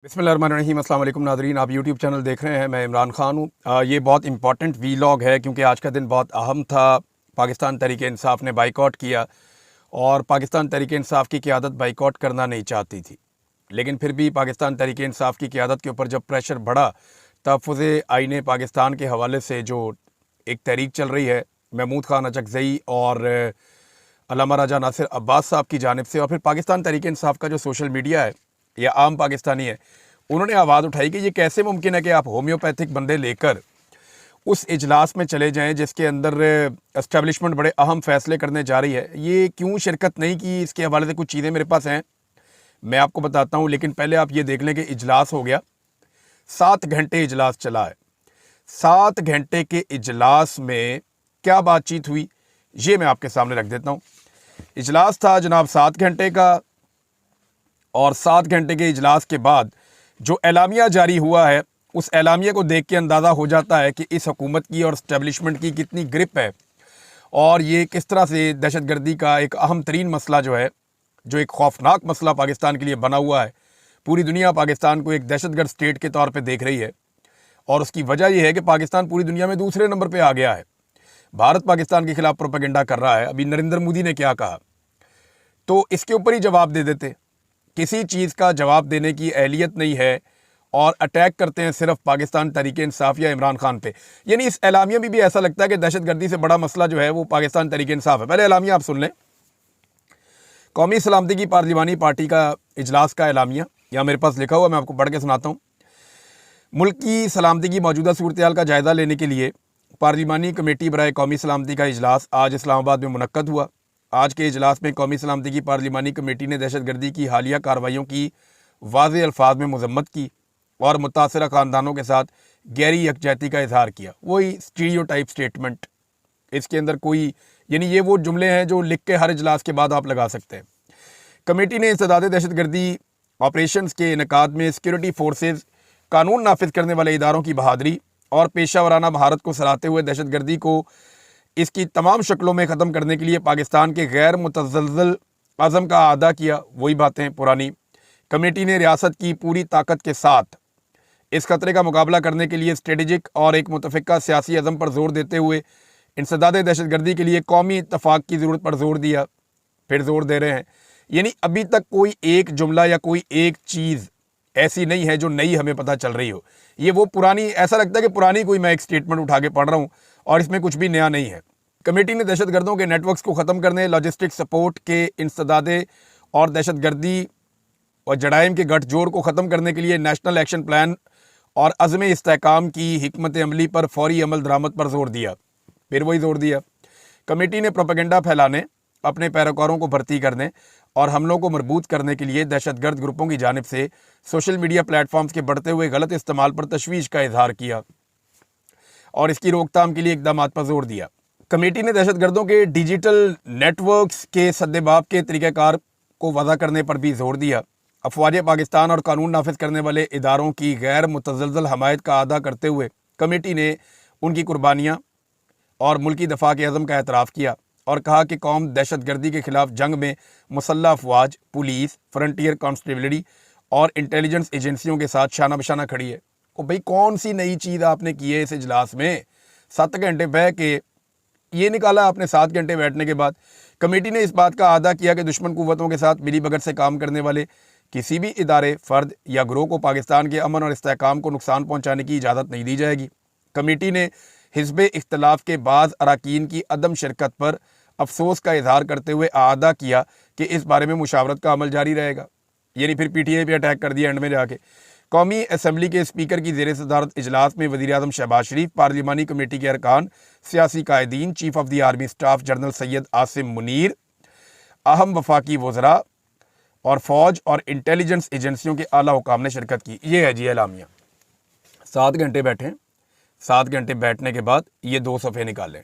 बिस्मिल्लाहिर्रहमानिर्रहीम। अस्सलाम वालेकुम नाज़रीन, आप यूट्यूब चैनल देख रहे हैं। मैं इमरान ख़ान हूँ। ये बहुत इंपॉर्टेंट वीलॉग है क्योंकि आज का दिन बहुत अहम था। पाकिस्तान तहरीक इंसाफ ने बाइकआउट किया और पाकिस्तान तहरीक इंसाफ की क़यादत बाइकआउट करना नहीं चाहती थी, लेकिन फिर भी पाकिस्तान तहरीक इंसाफ की क़यादत के ऊपर जब प्रेशर बढ़ा, तहफ़्फ़ुज़ आईन पाकिस्तान के हवाले से जो एक तहरीक चल रही है महमूद ख़ान अचकज़ई और अल्लामा राजा नासिर अब्बास साहब की जानिब से, और फिर पाकिस्तान तहरीक इंसाफ का जो सोशल मीडिया है या आम पाकिस्तानी है, उन्होंने आवाज़ उठाई कि ये कैसे मुमकिन है कि आप होम्योपैथिक बंदे लेकर उस इजलास में चले जाएं जिसके अंदर एस्टेब्लिशमेंट बड़े अहम फ़ैसले करने जा रही है। ये क्यों शिरकत नहीं की, इसके हवाले से कुछ चीज़ें मेरे पास हैं, मैं आपको बताता हूँ। लेकिन पहले आप ये देख लें कि इजलास हो गया, 7 घंटे इजलास चला है। 7 घंटे के इजलास में क्या बातचीत हुई ये मैं आपके सामने रख देता हूँ। इजलास था जनाब 7 घंटे का, और 7 घंटे के इजलास के बाद जो एलामिया जारी हुआ है, उस एलामिया को देख के अंदाज़ा हो जाता है कि इस हुकूमत की और इस्टेब्लिशमेंट की कितनी ग्रिप है, और ये किस तरह से दहशतगर्दी का एक अहम तरीन मसला जो है, जो एक खौफनाक मसला पाकिस्तान के लिए बना हुआ है। पूरी दुनिया पाकिस्तान को एक दहशतगर्द स्टेट के तौर पे देख रही है, और उसकी वजह यह है कि पाकिस्तान पूरी दुनिया में दूसरे नंबर पे आ गया है। भारत पाकिस्तान के खिलाफ प्रोपेगेंडा कर रहा है। अभी नरेंद्र मोदी ने क्या कहा, तो इसके ऊपर ही जवाब दे देते। किसी चीज़ का जवाब देने की अहलियत नहीं है, और अटैक करते हैं सिर्फ पाकिस्तान तहरीक इंसाफ या इमरान खान पे। यानी इस एलामिया में भी ऐसा लगता है कि दहशतगर्दी से बड़ा मसला जो है वो पाकिस्तान तहरीक इंसाफ है। पहले एलामिया आप सुन लें। कौमी सलामती की पार्लिमानी पार्टी का इजलास का एलामिया यहाँ मेरे पास लिखा हुआ, मैं आपको पढ़ के सुनाता हूँ। मुल्क की सलामती की मौजूदा सूरत हाल का जायज़ा लेने के लिए पार्लिमानी कमेटी बराए कौमी सलामती का इजलास आज इस्लामाबाद में मुनक्कद हुआ। आज के इजलास में कौमी सलामती की पार्लिमानी कमेटी ने दहशतगर्दी की हालिया कार्रवाइयों की वाज़ेह अल्फाज में मज़म्मत की और मुतासरा ख़ानदानों के साथ गहरी यकजहती का इजहार किया। वही स्टीरियोटाइप स्टेटमेंट, इसके अंदर कोई, यानी ये वो जुमले हैं जो लिख के हर इजलास के बाद आप लगा सकते हैं। कमेटी ने इंसदाद दहशतगर्दी ऑपरेशंस के इनेकाद में सिक्योरिटी फोर्सेज, कानून नाफिज करने वाले इदारों की बहादुरी और पेशा वराना महारत को सराहते हुए दहशतगर्दी को इसकी तमाम शक्लों में ख़त्म करने के लिए पाकिस्तान के गैर मुतज़ल्ज़ल अज़म का अदा किया। वही बातें पुरानी। कमेटी ने रियासत की पूरी ताकत के साथ इस खतरे का मुकाबला करने के लिए स्ट्रेटेजिक और एक मुतफ़िक़ा सियासी अज़म पर जोर देते हुए इंसदाद दहशतगर्दी के लिए कौमी इत्तफ़ाक़ की ज़रूरत पर जोर दिया, फिर जोर दे रहे हैं। यानी अभी तक कोई एक जुमला या कोई एक चीज़ ऐसी नहीं है जो नई हमें पता चल रही हो। ये वो पुरानी, ऐसा लगता है कि पुरानी कोई मैं एक स्टेटमेंट उठा के पढ़ रहा हूँ और इसमें कुछ भी नया नहीं है। कमेटी ने दहशतगर्दों के नेटवर्क्स को ख़त्म करने, लॉजिस्टिक सपोर्ट के इंसदादे और दहशतगर्दी और जराइम के गठजोड़ को ख़त्म करने के लिए नेशनल एक्शन प्लान और अज़्म इस्तेहकाम की हिकमत अमली पर फौरी अमल दरामद पर जोर दिया, फिर वही जोर दिया। कमेटी ने प्रोपेगेंडा फैलाने, अपने पैरोकारों को भर्ती करने और हमलों को मजबूत करने के लिए दहशतगर्द ग्रुपों की जानिब से सोशल मीडिया प्लेटफॉर्म्स के बढ़ते हुए गलत इस्तेमाल पर तशवीश का इजहार किया और इसकी रोकथाम के लिए इक़दाम पर जोर दिया। कमेटी ने दहशतगर्दों के डिजिटल नेटवर्क्स के सद्देबाब के तरीक़ाकार को वज़ा करने पर भी जोर दिया। अफवाज पाकिस्तान और कानून नाफिज करने वाले इदारों की गैर मुतज़ल्ज़ल हमायत का अदा करते हुए कमेटी ने उनकी कुर्बानियाँ और मुल्की दफ़ा के अज़म का एतराफ़ किया और कहा कि कौम दहशतगर्दी के ख़िलाफ़ जंग में मुसल्लह अफवाज, पुलिस, फ्रंटियर कांस्टेबलरी और इंटेलिजेंस एजेंसियों के साथ शाना बशाना खड़ी है। ओ भाई, कौन सी नई चीज़ आपने की है इस इजलास में? 7 घंटे बह के ये निकाला आपने। 7 घंटे बैठने के बाद कमेटी ने इस बात का अदा किया कि दुश्मन कुव्वतों के साथ मिली भगत से काम करने वाले किसी भी इदारे, फ़र्द या ग्रोह को पाकिस्तान के अमन और इस्तेहकाम को नुकसान पहुँचाने की इजाज़त नहीं दी जाएगी। कमेटी ने हिज़्ब इख्तिलाफ़ के बाज़ अरकान की अदम शिरकत पर अफसोस का इजहार करते हुए अदा किया कि इस बारे में मुशावरत का अमल जारी रहेगा। यानी फिर PTI पे अटैक कर दिया एंड में जाके। कौमी असम्बली के स्पीकर की ज़ेर सदारत इजलास में वज़ीर-ए-आज़म शहबाज शरीफ, पार्लिमानी कमेटी के अरकान, सियासी कायदीन, chief of the army staff general Syed Asim Munir, अहम वफाकी वज़रा और फ़ौज और इंटेलिजेंस एजेंसियों के आला हुकाम ने शिरकत की। ये है जी एलामिया। 7 घंटे बैठे, 7 घंटे बैठने के बाद ये 2 सफ़े निकालें।